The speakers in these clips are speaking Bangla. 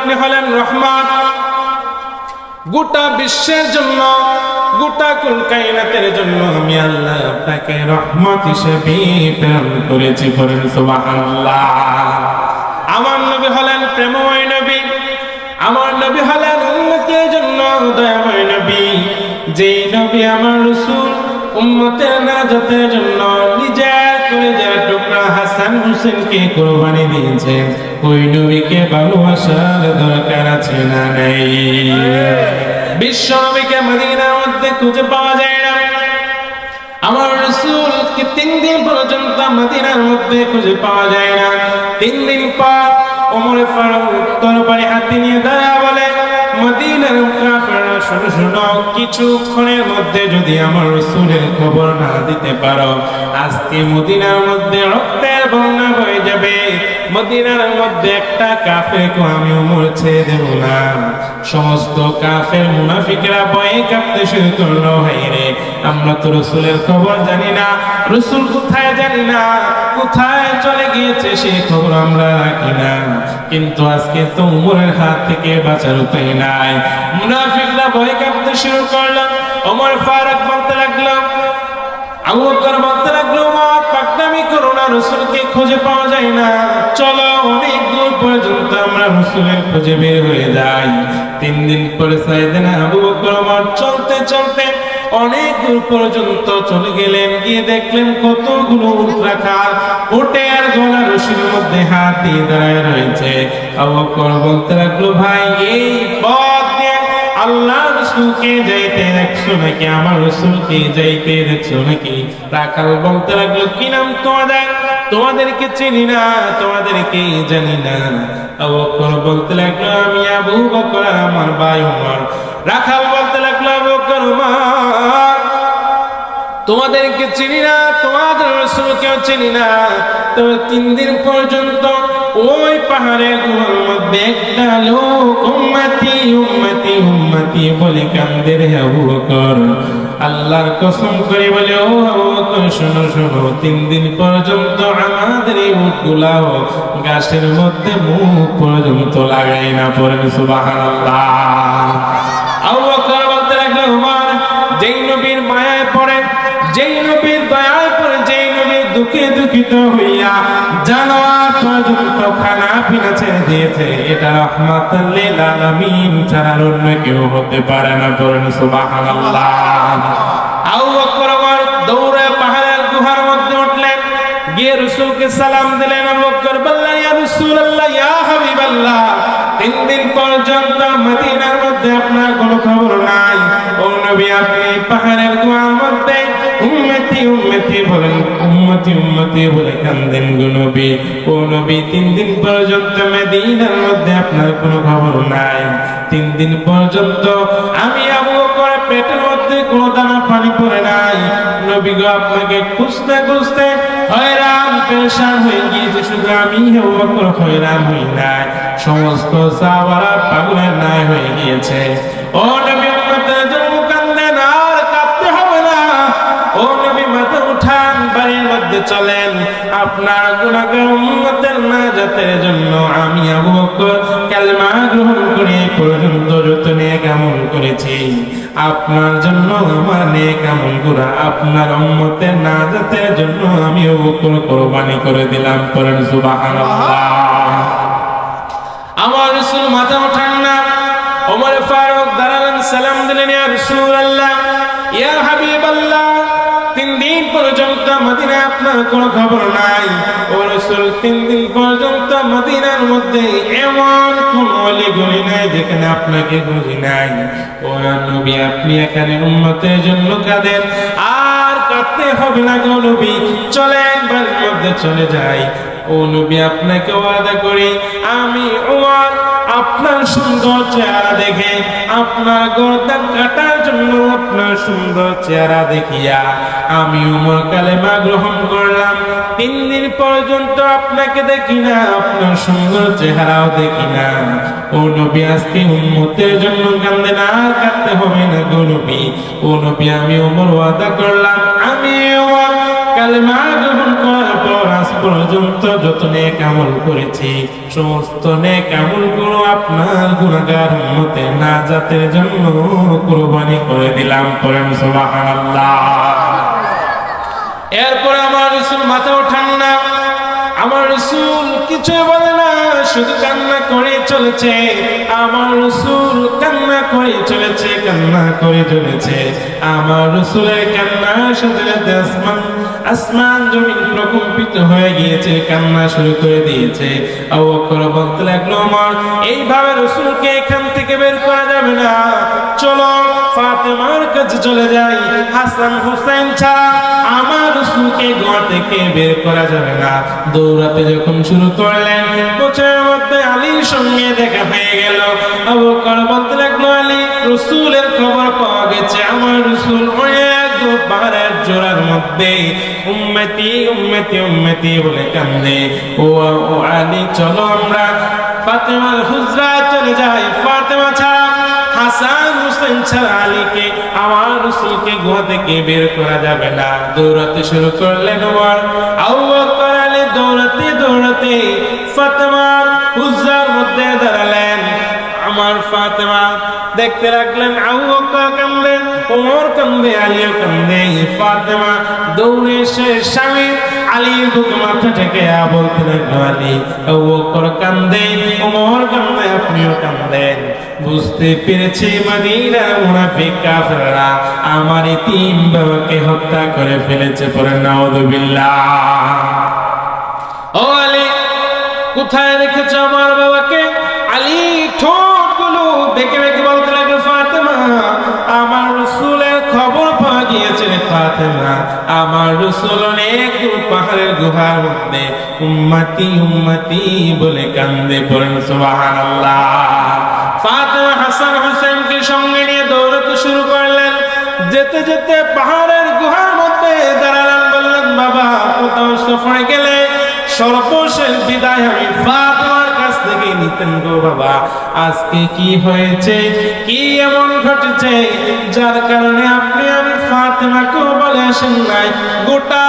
আপনি হলেন রহমত, গোটা বিশ্বের জন্য, গোটা কুল কায়নাতের জন্য আমি আল্লাহ আপনাকে রহমত হিসেবে প্রেরণ করেছি। বলেন সুবহানাল্লাহ। আমার নবী হলেন প্রেমময় নবী, আমার নবী হলেন উম্মতের জন্য দয়াময় নবী। যেই নবী আমার রাসূল উম্মতের নাজাতের জন্য নিজের কলিজার টুকরা হাসান হোসেনকে কুরবানি দিয়েছেন, ওই নবীকে ভালোবাসার দরকার আছে না নাই? বিশ্ব নবীকে মদিনার মধ্যে খুঁজে পাওয়া যায় না, আমার রাসূলকে 3 দিন পর্যন্ত মদিনার মধ্যে খুঁজে পাওয়া যায় না। 3 দিন পর ওমর ফারুক তরবারি হাতে নিয়ে দাঁড়া বলে, মদিনার কাফেররা শোনো শোনো, কিছুক্ষণের মধ্যে যদি আমার রাসূলের খবর না দিতে পারো, আজকে মদিনার মধ্যে রক্তের বন্যা হয়ে যাবে। মদিনার মধ্যে একটা কাফেরকে আমি ওমর ছেড়ে দেব না। সমস্ত কাফের মুনাফিকরা ভয়ে কাঁপতে শুরু করলো, হায়রে আমরা তো রাসূলের খবর জানি না, রাসূল কোথায় জানি না, কোথায় চলে গিয়েছে সেই খবর আমরা রাখি না। কিন্তু আজকে তো ওমরের হাত থেকে বাঁচার উপায় নাই। মুনাফিকরা ভয় কাঁপতে শুরু করলো। ওমর ফারুক বলতে লাগলো, আবু বকর বলতে লাগলো, ওমর পাকনামি করো না, রাসূলকে খুঁজে পাওয়া যায় না, চলো অনেক দূর পর্যন্ত আমরা রাসূলের খোঁজে বের হয়ে যাই। 3 দিন পরে সাইয়েদনা আবু বকর ওমর চলতে চলতে অনেক দূর পর্যন্ত চলে গেলেন, গিয়ে দেখলেন কতগুলো উট রাখা, উটের গলা রশির মধ্যে হাত দিয়ে দাঁড়ায় রয়েছে। আবু বকর বলতে লাগলো, ভাই এই পথ দিয়ে আল্লাহ রাসূলকে যাইতে দেখছো নাকি, আমার রাসূলকে যাইতে দেখছো নাকি? রাখাল বলতে লাগলো, কি নাম তোমাদের? তোমাদেরকে চিনি না, তোমাদেরকে জানি না। আবু বকর বলতে লাগলো, আমি আবু বকর আর আমার ভাই ওমর। রাখাল বলতে লাগলো, আবু বকর ওমর তোমাদেরকে চিনি না, তোমাদের রাসূলকেও চিনি না। তো 3 দিন পর্যন্ত ওই পাহাড়ের গুহার মধ্যে একটা লোক উম্মতি উম্মতি উম্মতি বলে কান্দে রে আবু বকর। আল্লাহর কসম করে বলে, ও আবু বকর শোনো শোনো, 3 দিন পর্যন্ত আমাদের এই উটগুলাও গাছের মধ্যে মুখ পর্যন্ত লাগাই না। পড়েন সুবহানাল্লাহ। আবু বকর বলতে লাগলো, ওমর যেই নবীর মায়ায় পড়ে, যেই নবীর দয়ায় পড়ে, যেই নবীর দুঃখে দুঃখিত হইয়া জানোয়ার পর্যন্ত খানা পিনা ছেড়ে দিয়েছে, এটা রাহমাতুল লিল আলামিন ছাড়া অন্য কেউ হতে পারে না। পড়েন সুবহানাল্লাহ। আবু বকর ওমর দৌড়ে পাহাড়ের গুহার মধ্যে উঠলেন, গিয়ে রাসূলকে সালাম দিলেন। আবু বকর বললেন, ইয়া রাসূলুল্লাহ, ইয়া হাবিবাল্লাহ, 3 দিন পর্যন্ত মদিনার মধ্যে আপনার কোনো খবর নাই। ও নবী, আপনি পাহাড়ের গুহার মধ্যে উম্মতি উম্মতি বলেন, উম্মতি উম্মতি বলে কান্দেন গো নবী। ও নবী, 3 দিন পর্যন্ত মদিনার মধ্যে আপনার কোনো খবর নাই। 3 দিন পর্যন্ত আমি আবু বকর পেটের মধ্যে কোনো দানা পানি পড়ে নাই। নবী গো, আপনাকে খুঁজতে খুঁজতে হয়রান পেরেশান হয়ে গিয়েছে। শুধু আমি আবু বকর হয়রান হই নাই, সমস্ত সাহাবারা পাগলের ন্যায় হয়ে গিয়েছে। ও নবী, উম্মতের জন্য কান্দেন, আর কাঁদতে হবে না। ও নবী, মাথা উঠান, বাড়ির মধ্যে চলেন। আপনার গুনাহগার উম্মতের নাজাতের জন্য আমি আবু বকর কালেমা গ্রহণ করে পর্যন্ত যত নেক আমল করেছি, আপনার জন্য আমার নেক আমলগুলো আপনার উম্মতের নাজাতের জন্য আমি আবু বকর কুরবানি করে দিলাম। পড়েন সুবহানাল্লাহ। আমার রাসূল মাথা উঠান না। ওমর ফারুক দাঁড়ালেন, সালাম দিলেন, ইয়া রাসূলুল্লাহ, ইয়া হাবিবাল্লাহ, 3 দিন পর্যন্ত মদিনায় আপনার কোনো খবর নাই। ও রাসূল, 3 দিন পর্যন্ত মদিনার মধ্যে এমন কোন অলি-গলি নাই যেখানে আপনাকে খুঁজি নাই। ও নবী, আপনি এখানে উম্মতের জন্য কাঁদেন, আর কাঁদতে হবে না গো নবী, চলেন বাড়ির মধ্যে চলে যাই। ও নবী, আপনাকে ওয়াদা করি, আমি ওমর আপনার সুন্দর চেহারা দেখে, আপনার গর্দান কাটার জন্য আপনার সুন্দর চেহারা দেখিয়া আমি ওমর কালেমা গ্রহণ করলাম। 3 দিন পর্যন্ত আপনাকে দেখি না, আপনার সুন্দর চেহারাও দেখি না। ও নবী, আজকে উম্মতের জন্য কাঁদে না, কাঁদতে হবে না গো নবী। ও নবী, আমি ওমর ওয়াদা করলাম, আমি ওমর কালেমা গ্রহণ করার পর আজ পর্যন্ত যত নেক আমল করেছি সমস্ত নেক আমলগুলো আপনার গুনাহগার উম্মতের নাজাতের জন্য কুরবানি করে দিলাম। পড়েন সুবহানাল্লাহ। এরপর আমার রাসূল মাথা ওঠান না, আমার রাসূল কিছু বলে না, শুধু কান্না করে চলেছে। আমার রাসূল কান্না করে চলেছে, কান্না করে চলেছে। আমার রাসূলের কান্নার সাথে সাথে আসমান জমিন প্রকম্পিত হয়ে গিয়েছে, কান্না শুরু করে দিয়েছে। আবু বকর বলতে লাগলো, আমার এইভাবে রাসূলকে এখান থেকে বের করা যাবে না, চলো ফাতেমার কাছে চলে যাই। হাসান হুসাইন ছাড়া আমার রাসূলকে ঘর থেকে বের করা যাবে না। দৌড়াতে যখন শুরু করলেন, পথের মধ্যে আলীর সঙ্গে দেখা হয়ে গেল। আবু বকর বলতে লাগলো, আলী, রাসূলের খবর পাওয়া গেছে, আমার রাসূল পাহাড়ের জোড়ার মধ্যে উম্মতি উম্মতি উম্মতি বলে কান্দে। ও আলী, চলো আমরা ফাতেমার হুজরায় চলে যাই। ফাতেমা ছাড়া, হাসান হুসেন ছাড়া আলীকে, আমার রাসূলকে গুহা থেকে বের করা যাবে না। দৌড়াতে শুরু করলেন ওমর। আবু বকর আলী দৌড়াতে দৌড়াতে ফাতেমার হুজরার মধ্যে দাঁড়ালেন। আমার ফাতেমা দেখতে লাগলেন, আবু বকর কান্দে, ওমর কান্দে, আলীও কান্দে। ফাতেমা দৌড়ে এসে স্বামী আলীর বুকে মাথা ঠেকে বলতে লাগলো, আলী, আবু বকর কান্দে, ওমর কান্দে, আপনিও কান্দেন। বুঝতে পেরেছি মদিনার মুনাফিক কাফেররা আমার এতিম বাবাকে হত্যা করে ফেলেছে। পড়েন নাউযুবিল্লাহ। ও আলী, কোথায় রেখেছো আমার বাবাকে? আলী ঠোঁটগুলো বেঁকে বেঁকে বলতে লাগলো, ফাতেমা, আমার রাসূলের খবর পাওয়া গিয়েছে ফাতেমা, আমার রাসূল অনেক পাহাড়ের গুহার মধ্যে উম্মতি উম্মতি বলে কান্দে। পড়েন সুবহানাল্লাহ। ফাতেমা হাসান হুসাইনকে সঙ্গে নিয়ে দৌড়াতে শুরু করলেন। যেতে যেতে পাহাড়ের গুহার মধ্যে দাঁড়ালেন, বললেন, বাবা, কোথাও সফরে গেলে সর্বশেষ বিদায় আমি ফাতেমার কাছ থেকে নিতেন গো বাবা। আজকে কি হয়েছে, কি এমন ঘটেছে যার কারণে আপনি আমি ফাতেমাকেও বলে আসেন নাই? গোটা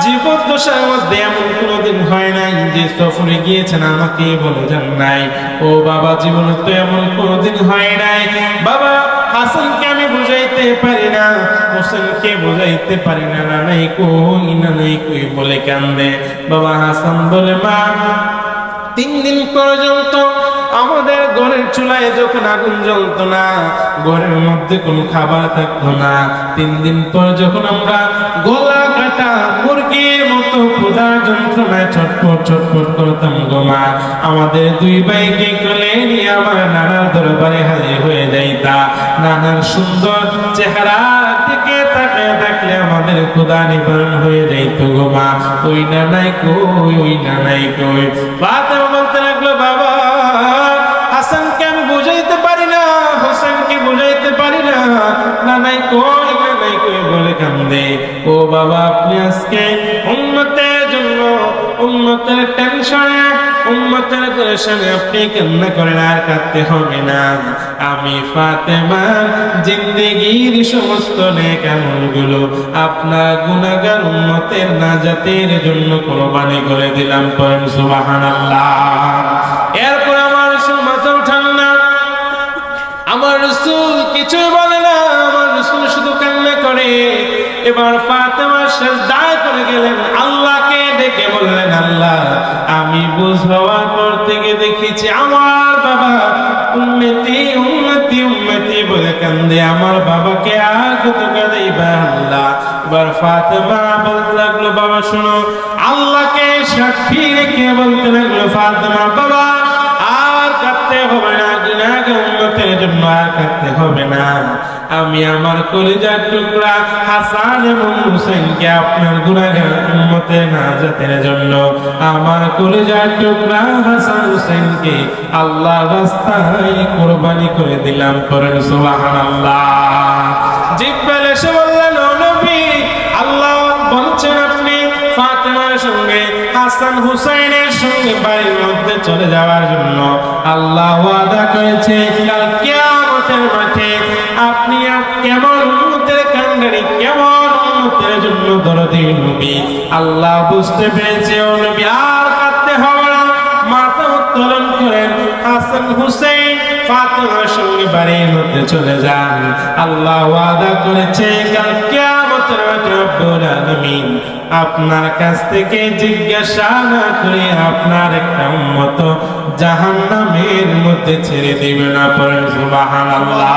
জীবদ্দশার মধ্যে এমন কোনোদিন হয় নাই যে সফরে গিয়েছেন আমাকে বলে যান নাই। ও বাবা, জীবনে তো এমন কোনোদিন হয় নাই। বাবা, হাসানকে আমি বুঝাইতে পারি না, হোসেনকে বুঝাইতে পারি না, নানাই কই নানাই কই বলে কান্দে। বাবা হাসান বলে, মা, 3 দিন পর্যন্ত আমাদের ঘরের চুলায় যখন আগুন জ্বলতো না, ঘরের মধ্যে কোনো খাবার থাকতো না, 3 দিন পর যখন আমরা গলা কাটা মুরগির মতো ক্ষুধার যন্ত্রণায় ছটফট ছটফট করতাম গো মা, আমাদের 2 ভাইকে কোলে নিয়ে আমার নানার দরবারে হাজির হয়ে যাইতা। নানার সুন্দর চেহারা দিকে তাকিয়ে থাকলে আমাদের ক্ষুধা নিবারণ হয়ে যাইতো গো মা। ওই নানাই কই, ওই নানাই কই। ফাতেমা বলতে লাগলো, বাবা, হাসানকে আমি বুঝাইতে পারি না, হোসেনকে বুঝাইতে পারি না, নানাই কই বলে কান্দে। ও বাবা, আপনি আজকে উম্মতের জন্য, উম্মতের টেনশনে, উম্মতের পেরেশানে আপনি কান্না করেন, আর কাঁদতে হবে না। আমি ফাতেমার জিন্দেগির সমস্ত নেক আমলগুলো আপনার গুনাহগার উম্মতের নাজাতের জন্য কুরবানি করে দিলাম। পড়েন সুবহানাল্লাহ। এরপর আমার রাসূল মাথা উঠান না, আমার রাসূল কিছুই বলে না, আমার রাসূল শুধু কান্না করে। এবার ফাতেমা সিজদায় পড়ে গেলেন, আল্লাহকে ডেকে বললেন, আল্লাহ, আমি বুঝ হওয়ার পর থেকে দেখেছি আমার বাবা উম্মতি উম্মতি উম্মতি বলে কান্দে, আমার বাবাকে আর কত কাঁদাইবা আল্লাহ। এবার ফাতেমা বলতে লাগলো, বাবা শোনো, আল্লাহকে সাক্ষী রেখে বলতে লাগলো, ফাতেমা, বাবা আর কাঁদতে হবে না, গুনাহগার উম্মতের জন্য আর কাঁদতে হবে না। আমি আমার কলিজার টুকরা হাসান এবং হুসাইনকে আপনার গুনাহগার উম্মতের নাজাতের জন্য, আমার কলিজার টুকরা হাসান হুসাইনকে আল্লাহর রাস্তায় কুরবানি করে দিলাম। করেন সুবহানাল্লাহ। জিব্রাইল এসে বললেন, ও নবী, আল্লাহ বলছেন আপনি ফাতেমার সঙ্গে হাসান হুসাইনের সঙ্গে বাড়ির মধ্যে চলে যাওয়ার জন্য। আল্লাহ ওয়াদা করেছে কাল কিয়ামতের মাঠে আপনি কেমন উম্মতের কান্ডারি, কেমন উম্মতের জন্য দরদি নবী। আল্লাহ বুঝতে পেরেছে ও নবী আর কাঁদতে হবে না, মাথা উত্তোলন করেন, হাসান হুসেন ফাতেমার সঙ্গে বাড়ির মধ্যে চলে যান। আল্লাহ ওয়াদা করেছে কাল কিয়ামতের মাঠে রব্বুল আলামিন আপনার কাছ থেকে জিজ্ঞাসা না করে আপনার একটা উম্মত জাহান্নামের মধ্যে ছেড়ে দিবে না। পড়েন সুবহানাল্লাহ,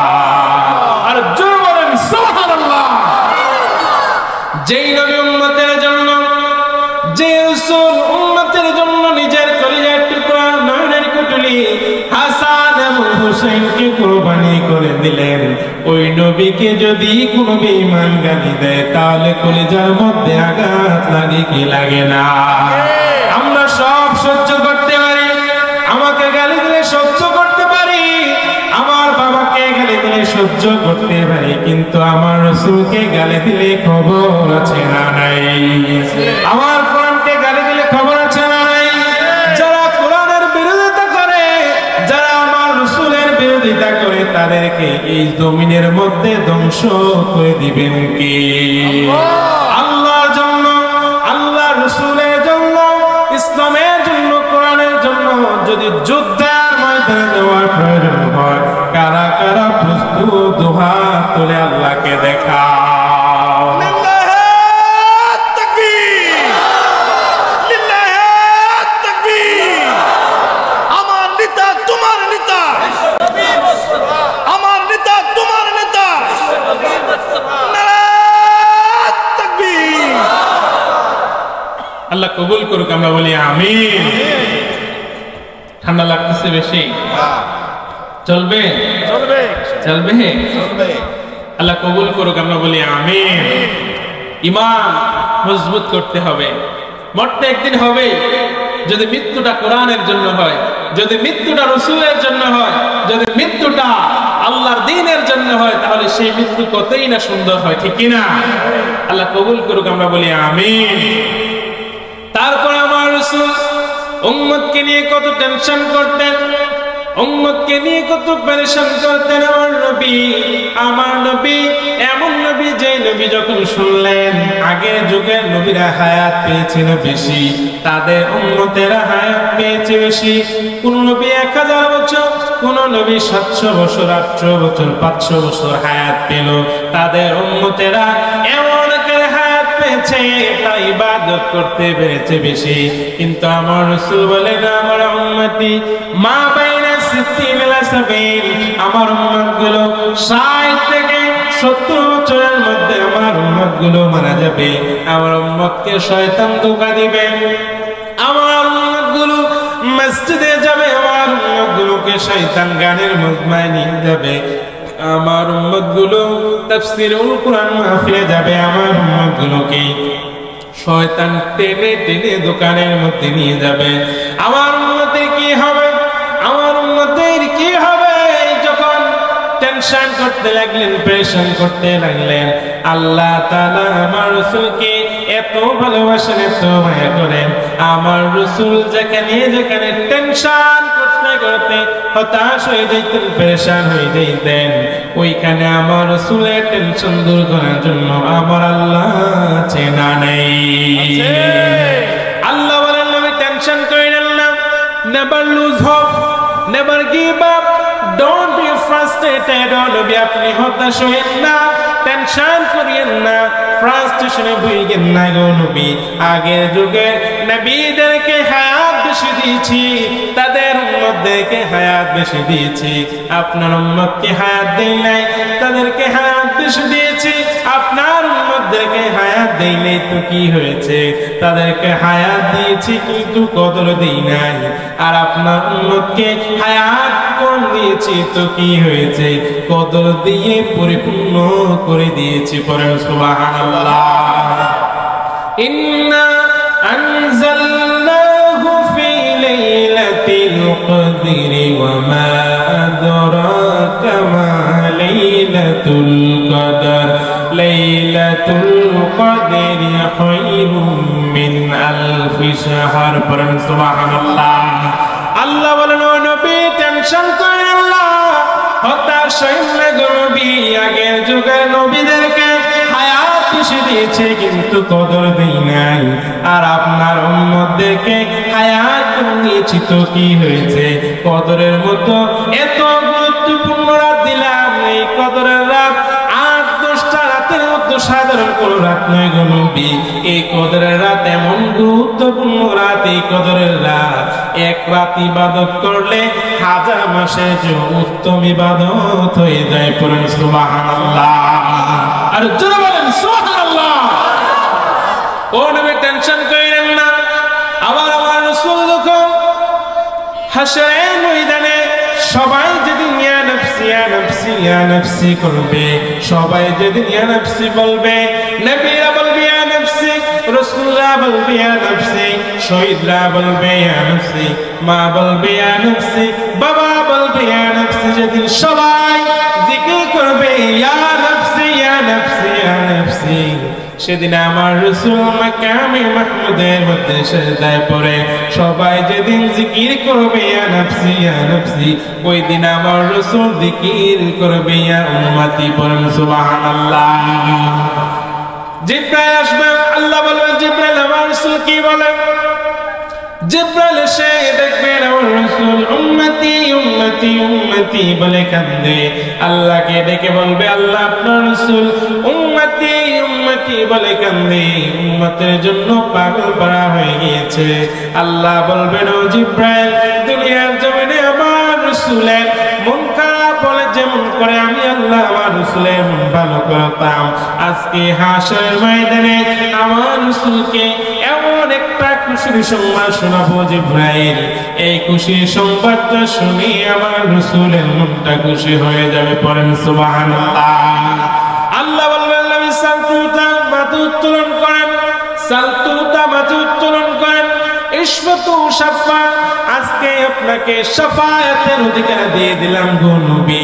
আর জোরে বলেন সুবহানাল্লাহ। যেই নবী উম্মতের জন্য, যে রাসূল উম্মতের জন্য নিজের কলিজার টুকরা নয়নের কুটুলি হাসান এবং হুসাইনকে কুরবানি করে দিলেন, ওই নবীকে যদি কোনো বেঈমান গালি দেয় তাহলে কলিজার মধ্যে আঘাত লাগে কি লাগে না? আমরা সব সহ্য করতে পারি, আমাকে গালি দিলে সহ্য করতে পারি, আমার বাবাকে গালি দিলে সহ্য করতে পারি, কিন্তু আমার রাসূলকে গালি দিলে খবর আছে না নাই? আমার কোরআনকে গালি দিলে খবর আছে না নাই? যারা কোরআনের বিরোধিতা করে, যারা আমার রাসূলের বিরোধিতা করে, তাদেরকে এই জমিনের মধ্যে ধ্বংস করে দিবেন কে? আল্লাহর জন্য, আল্লাহ রাসূলের জন্য, ইসলামের জন্য, কোরআনের জন্য যদি যুদ্ধের ময়দানে যাওয়ার প্রয়োজন হয়, কারা কারা প্রস্তুত? দুহাত তুলে আল্লাহকে দেখা। আমার নেতা তোমার নেতা, আমার নেতা তোমার নেতা। আল্লাহ কবুল করুক, আমরা বলি আমিন। ঠান্ডা লাগতেছে বেশি? চলবে চলবে চলবে চলবে। আল্লাহ কবুল করুক, আমরা বলি আমিন। ঈমান মজবুত করতে হবে, মরতে একদিন হবে। যদি মৃত্যুটা কোরআনের জন্য হয়, যদি মৃত্যুটা রাসূলের জন্য হয়, যদি মৃত্যুটা আল্লাহর দ্বীনের জন্য হয়, তাহলে সেই মৃত্যু কতই না সুন্দর হয়, ঠিক কি না? আল্লাহ কবুল করুক, আমরা বলি আমিন। তারপর আমার রাসূল উম্মতকে নিয়ে কত টেনশন করতেন, উম্মতকে নিয়ে কত পরেশান করতেন। আমার নবী এমন নবী, যে নবী যখন শুনলেন আগের যুগের নবীরা হায়াত পেয়েছিল বেশি, তাদের উম্মতেরা হায়াত পেয়েছে বেশি। কোন নবী 1000 বছর, কোন নবী 700 বছর, 800 বছর, 500 বছর হায়াত পেল। তাদের উম্মতেরা এমন করে হায়াত পেয়েছে, তাই ইবাদত করতে পেরেছে বেশি। কিন্তু আমার রাসূল বলেন আমার উম্মতি মা বাইনা 60 ইলা 70, আমার উম্মতগুলো 60 থেকে 70 বছরের মধ্যে আমার উম্মতগুলো মারা যাবে। আমার উম্মতকে শয়তান ধোঁকা দিবে, আমার উম্মতগুলো মসজিদে যাবে, আমার উম্মতগুলোকে শয়তান গানের মজমায় নিয়ে যাবে, আমার উম্মতগুলো তাফসীরুল কুরআন মাহফিলে যাবে, আমার উম্মতগুলোকে শয়তান টেনে টেনে দোকানের মধ্যে নিয়ে যাবে। আমার উম্মতের কি হবে? আমার উম্মতের কি হবে? যখন টেনশন করতে লাগলেন, প্রেশান করতে লাগলেন, আল্লাহ তাআলা আমার রাসূলকে এত ভালোবাসেন, এত মায়া করেন। আমার রাসূল যেখানে যেখানে টেনশন করতে করতে হতাশ হয়ে যাইতেন, প্রেশান হয়ে যাইতেন, ওইখানে আমার রাসূলের টেনশন দূর করার জন্য আমার আল্লাহ চেনা নেই। আল্লাহ বলেন আমি টেনশন করেন না, never lose hope, never give up, don't be frustrated. নবী আপনি হতাশ হইেন না, টেনশন করিয়েন না, ফ্রাস্ট্রেশনে ভুগেন না গো নবী। আগের যুগে নবীদেরকে হায়াত বেশি দিয়েছি, তাদের উম্মতদেরকে হায়াত বেশি দিয়েছি। আপনার উম্মতকে হায়াত দেই নাই, তাদেরকে হায়াত বেশি দিয়েছি। আপনার উম্মতদেরকে হায়াত দেই নাই তো কি হয়েছে? তাদেরকে হায়াত দিয়েছি কিন্তু কদর দেই নাই। আর আপনার উম্মতকে হায়াত কম দিয়েছি তো কি হয়েছে? কদর দিয়ে পরিপূর্ণ করে দিয়েছি। পড়েন সুবহানাল্লাহ। ইন্না আনজালনাহু ফি লাইলাতিল কদরি ওয়া মা আদরাকা মা লাইলাতুল কদর। লাইলাতুল কদরি খায়রুম মিন আলফি শাহর। পড়েন সুবহানাল্লাহ। আল্লাহ বলেন ও নবী টেনশন করেন না, হতাশ হইন না গো নবী। আগের যুগের নবীদেরকে হায়াত বেশি দিয়েছে কিন্তু কদর দেই নাই। আর আপনার উম্মতদেরকে হায়াত দিয়েছি তো কি হয়েছে, কদরের মতো এত গুরুত্বপূর্ণ রাত দিলাম। এই কদরের রাত 8-10টা রাতের মতো সাধারণ কোনো রাত নয় গো নবী। এই কদরের রাত এমন গুরুত্বপূর্ণ রাত, এই কদরের রাত এক রাত ইবাদত করলে 1000 মাসের যে উত্তম ইবাদত হয়ে যায়। পড়েন সুবহানাল্লাহ। আর জোরে বলেন সুবহানাল্লাহ। ও নবী টেনশন করেন না। আবার আমার রাসূল যখন হাশরের ময়দানে সবাই যেদিন ইয়া নফসি ইয়া নফসি ইয়া নফসি করবে, সবাই যেদিন ইয়া নফসি বলবে, নবীরা বলবে ইয়া নফসি, রাসূলরা বলবে ইয়া নফসি, শহীদরা বলবে ইয়া নফসি, মা বলবে ইয়া নফসি, বাবা বলবে ইয়া নফসি, যেদিন সবাই জিকির করবে ইয়া নফসি ইয়া নফসি ইয়া নফসি, সেদিন আমার রাসূল মাকামে মাহমুদের মধ্যে সেজদায় পড়ে সবাই যেদিন জিকির করবে ইয়া নফসি ইয়া নফসি, ওই দিন আমার রাসূল জিকির করবে ইয়া উম্মতি। পড়েন সুবহানাল্লাহ। জিবরাইল আসবে, আল্লাহ বলবেন জিবরাইল আমার রাসূল কি বলে? জিবরাইল এসে দেখবেন আমার রাসূল উম্মতি উম্মতি উম্মতি বলে কাঁদে। আল্লাহকে ডেকে বলবে আল্লাহ আপনার রাসূল উম্মতি উম্মতি বলে কাঁদে, উম্মতের জন্য পাগল করা হয়ে গিয়েছে। আল্লাহ বলবেন ও জিবরাইল, দুনিয়ার জমিনে আমার রাসূলের মন খারাপ বলে যেমন করে আমি আল্লাহ আমার রাসূলের মন ভালো করতাম, আজকে হাশরের ময়দানে আমার রাসূলকে এমন একটা খুশির সংবাদ শোনাবো জিবরাইল, এই খুশির সংবাদটা শুনে আমার রাসূলের মনটা খুশি হয়ে যাবে। পড়েন সুবহানাল্লাহ। আল্লাহ বলবেন নবী সালতুতা মাথা উত্তোলন করেন, সালতুতা মাথা উত্তোলন করেন, ইশফাতু শাফা, আজকে আপনাকে শাফায়াতের অধিকার দিয়ে দিলাম গো নবী।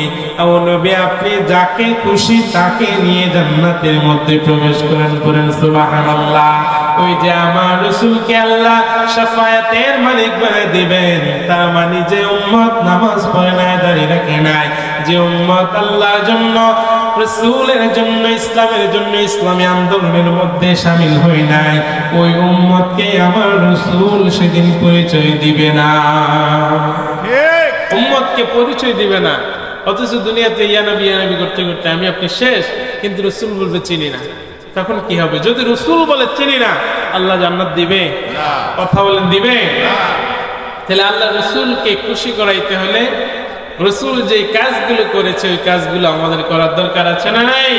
ও নবী আপনি যাকে খুশি তাকে নিয়ে জান্নাতের মধ্যে প্রবেশ করেন। করেন সুবহানাল্লাহ। ওই যে আমার রাসূলকে আল্লাহ শাফায়াতের মালিক বানিয়ে দিবেন, তার মানে যে উম্মত নামাজ পড়ে না, দাঁড়িয়ে রাখে নাই, যে উম্মত আল্লাহর জন্য রাসূলের জন্য ইসলামের জন্য ইসলামী আন্দোলনের মধ্যে শামিল হয় নাই, ওই উম্মতকে আমার রাসূল সেদিন পরিচয় দিবে না, উম্মতকে পরিচয় দিবে না। অথচ দুনিয়াতে ইয়া নবী করতে করতে আমি আপনি শেষ, কিন্তু রাসূল বলবে চিনি না। তখন কি হবে? যদি রাসূল বলে চিনি না, আল্লাহ জান্নাত দিবে? কথা বলেন দিবে? তাহলে আল্লাহ রাসূলকে খুশি করাইতে হলে রাসূল যে কাজগুলো করেছে ওই কাজগুলো আমাদের করার দরকার আছে না নাই?